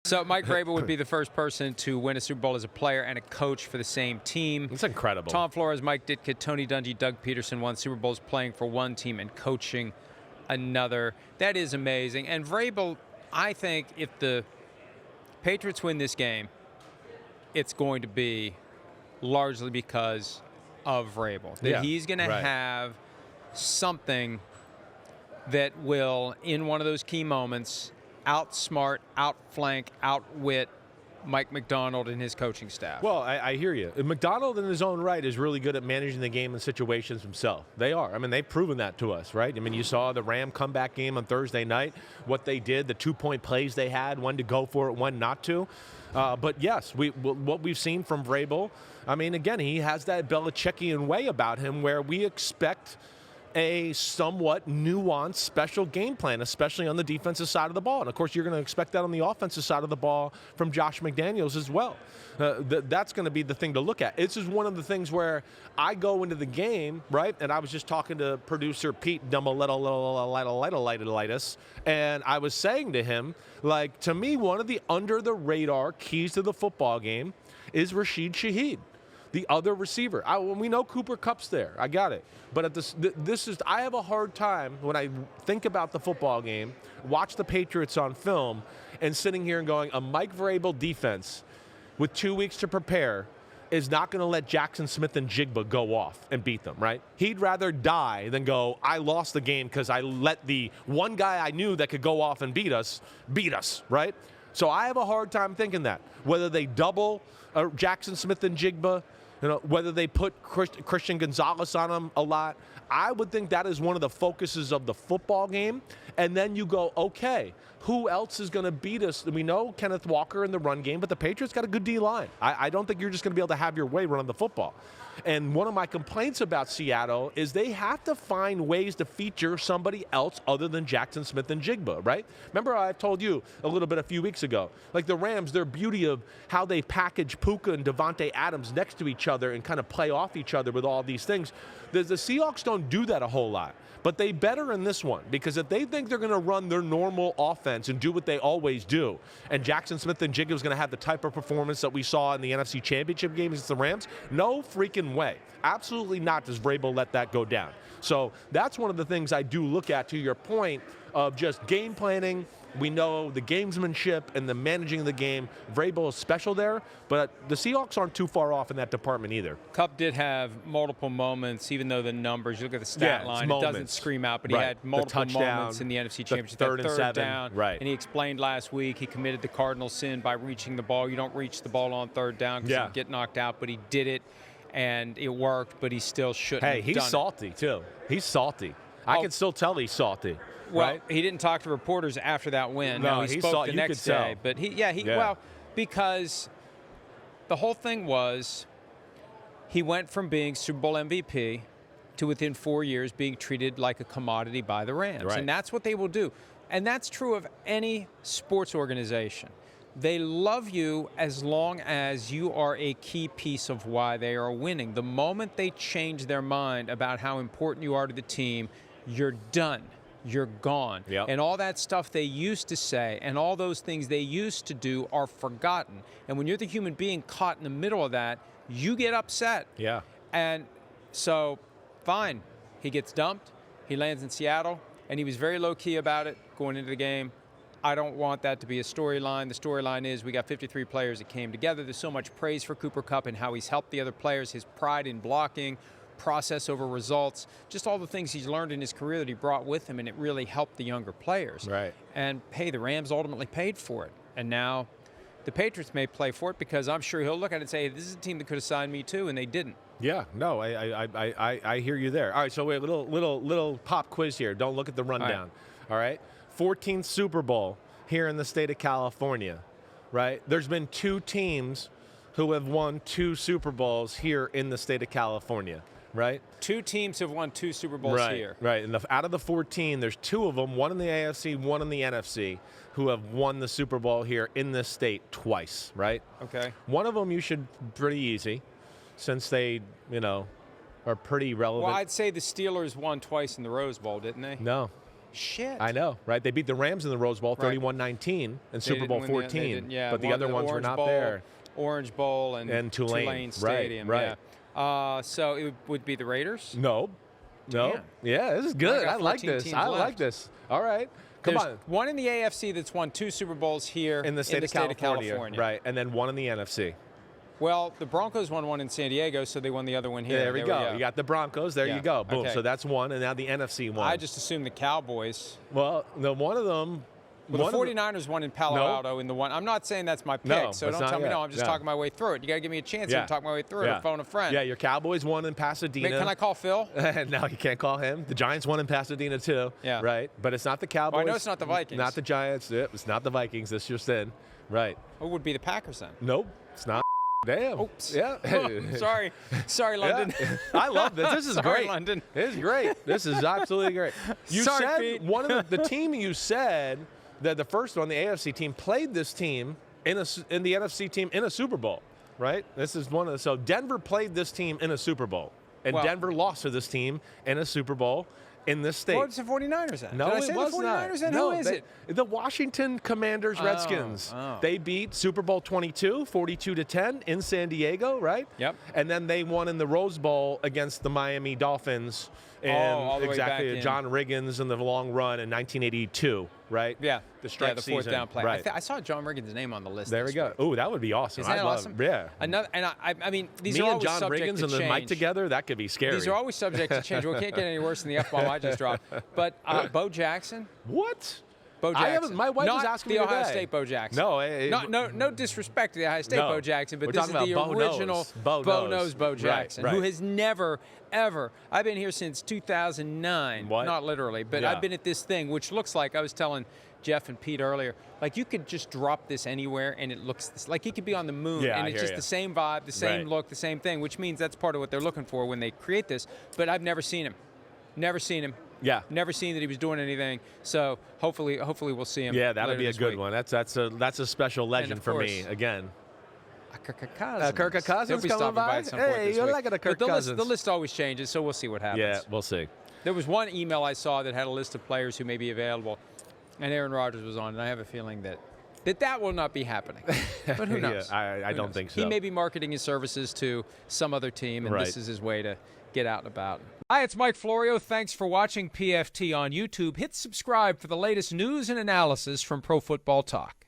So Mike Vrabel would be the first person to win a Super Bowl as a player and a coach for the same team. It's incredible. Tom Flores, Mike Ditka, Tony Dungy, Doug Peterson won Super Bowls playing for one team and coaching another. That is amazing. And Vrabel, I think if the Patriots win this game, it's going to be largely because of Vrabel. That he's going to have something that will, in one of those key moments, outsmart, outflank, outwit Mike Macdonald and his coaching staff. Well, I hear you. McDonald in his own right is really good at managing the game and situations himself. They are. I mean, they've proven that to us, right? I mean, you saw the Ram comeback game on Thursday night, what they did, the 2-point plays they had, when to go for it, when not to. But yes, what we've seen from Vrabel, I mean, again, he has that Belichickian way about him where we expect a somewhat nuanced special game plan, especially on the defensive side of the ball. And, of course, you're going to expect that on the offensive side of the ball from Josh McDaniels as well. That's going to be the thing to look at. This is one of the things where I go into the game, right, and I was just talking to producer Pete Dumbledalitis, and I was saying to him, like, to me, one of the under-the-radar keys to the football game is Rashid Shaheed, the other receiver. We know Cooper Kupp's there. I got it. But I have a hard time when I think about the football game, watch the Patriots on film, and sitting here and going, a Mike Vrabel defense with 2 weeks to prepare is not going to let Jackson Smith and Jigba go off and beat them, right? He'd rather die than go, I lost the game because I let the one guy I knew that could go off and beat us, right? So I have a hard time thinking that. Whether they double Jackson Smith and Jigba, whether they put Christian Gonzalez on them a lot, I would think that is one of the focuses of the football game. And then you go, okay, who else is going to beat us? We know Kenneth Walker in the run game, but the Patriots got a good D-line. I don't think you're just going to be able to have your way running the football. And one of my complaints about Seattle is they have to find ways to feature somebody else other than Jackson Smith and Jigba, right? Remember I told you a little bit a few weeks ago, like the Rams, their beauty of how they package Puka and Devontae Adams next to each other and kind of play off each other with all these things. The Seahawks don't do that a whole lot. But they better in this one, because if they think they're going to run their normal offense and do what they always do, and Jackson Smith and Jigba is going to have the type of performance that we saw in the NFC Championship game against the Rams, no freaking way. Absolutely not does Vrabel let that go down. So that's one of the things I do look at, to your point of just game planning. We know the gamesmanship and the managing of the game. Vrabel is special there, but the Seahawks aren't too far off in that department either. Kupp did have multiple moments, even though the numbers, you look at the stat line, it doesn't scream out, but he had multiple moments in the NFC Championship. Third and 7, down, and he explained last week he committed the cardinal sin by reaching the ball. You don't reach the ball on third down because you get knocked out, but he did it, and it worked, but he still shouldn't have done it. Hey, he's salty, too. He's salty. I can still tell he's salty. Well, right? He didn't talk to reporters after that win. No, he spoke the next day. But well, because the whole thing was he went from being Super Bowl MVP to within 4 years being treated like a commodity by the Rams. Right. And that's what they will do. And that's true of any sports organization. They love you as long as you are a key piece of why they are winning. The moment they change their mind about how important you are to the team, you're done. You're gone. Yep. And all that stuff they used to say and all those things they used to do are forgotten. And when you're the human being caught in the middle of that, you get upset. Yeah. And so, fine. He gets dumped. He lands in Seattle. And he was very low-key about it going into the game. I don't want that to be a storyline. The storyline is we got 53 players that came together. There's so much praise for Cooper Kupp and how he's helped the other players, his pride in blocking, process over results, just all the things he's learned in his career that he brought with him, and it really helped the younger players. Right. And, hey, the Rams ultimately paid for it. And now the Patriots may play for it because I'm sure he'll look at it and say, hey, this is a team that could have signed me too, and they didn't. Yeah, no, I hear you there. All right, so we have a little pop quiz here. Don't look at the rundown. All right. 14th Super Bowl here in the state of California, right? There's been 2 teams who have won 2 Super Bowls here in the state of California, right? 2 teams have won 2 Super Bowls here. Right, and out of the 14, there's 2 of them, one in the AFC, one in the NFC, who have won the Super Bowl here in this state twice, right? Okay. One of them you should pretty easy, since they, are pretty relevant. Well, I'd say the Steelers won twice in the Rose Bowl, didn't they? No. Shit. I know, right? They beat the Rams in the Rose Bowl 31-19 and Super Bowl 14, but the other ones were not there. Orange Bowl and Tulane Stadium. Right. Yeah. So it would be the Raiders? No. Damn. Yeah, this is good. I like 14 this. teams I like left. this. All right. Come There's on. one in the AFC that's won 2 Super Bowls here In the state of California. Right. And then one in the NFC. Well, the Broncos won one in San Diego, so they won the other one here. There we go. You got the Broncos. There you go. Boom. Okay. So that's one, and now the NFC one. I just assumed the Cowboys. Well, one of them. Well, the 49ers won in Palo Alto in the one. I'm not saying that's my pick, so don't tell me no. I'm just talking my way through it. You got to give me a chance to talk my way through it or phone a friend. Yeah, your Cowboys won in Pasadena. Can I call Phil? No, you can't call him. The Giants won in Pasadena too. Yeah. Right? But it's not the Cowboys. Well, I know it's not the Vikings. Not the Giants. It's not the Vikings. It's just in. Right. It would be the Packers then. Nope. It's not. Damn. Oops. Yeah. Oh, sorry, London. Yeah. I love this. This is Sorry, great. London. This is great. This is absolutely great. You Sorry, said Pete. one of the team you said that the first one, the AFC team, played this team in the NFC team in a Super Bowl, right? This is one of the, so Denver played this team in a Super Bowl, and Denver lost to this team in a Super Bowl in this state. Well, it's the 49ers then. No, Did I it say was the 49ers not. then? No, Who is it? The Washington Commanders Redskins. Oh. They beat Super Bowl 22, 42-10 in San Diego, right? Yep. And then they won in the Rose Bowl against the Miami Dolphins. All the way exactly back in. John Riggins in the long run in 1982, right? Yeah. The strike the fourth season. down play. Right. I saw John Riggins' name on the list. There we go. Oh, that would be awesome. Isn't that awesome? Yeah. Another, and I mean, these Me are and always John subject Riggins to and the change. mic together, that could be scary. These are always subject to change. Well, it can't get any worse than the F-bomb I just dropped. But Bo Jackson. What? Bo Jackson. I haven't. My wife was Not asking the me Ohio today. State Bo Jackson. No, no disrespect to the Ohio State No. Bo Jackson, but We're this is talking the about Bo original Knows. Bo knows. Bo Jackson, Right. who has never, ever. I've been here since 2009. What? Not literally, but Yeah. I've been at this thing, which looks like I was telling Jeff and Pete earlier, like you could just drop this anywhere and it looks like it could be on the moon, Yeah, and I it's hear just ya. the same vibe, the same Right. look, the same thing, which means that's part of what they're looking for when they create this. But I've never seen him. Never seen him. Yeah. Never seen that he was doing anything. So hopefully we'll see him. Yeah, that'll later be a this good week. one. That's a special legend of for me course, again. Kirk Cousins. Kirk Cousins He'll be coming stopping by by? at some point Hey, this you're week. liking a Kirk But Cousins. the list always changes, so we'll see what happens. Yeah, we'll see. There was one email I saw that had a list of players who may be available, and Aaron Rodgers was on, and I have a feeling that will not be happening. But who knows? Yeah, I Who don't knows? think so. He may be marketing his services to some other team, and Right. this is his way to get out and about. Hi, it's Mike Florio. Thanks for watching PFT on YouTube. Hit subscribe for the latest news and analysis from Pro Football Talk.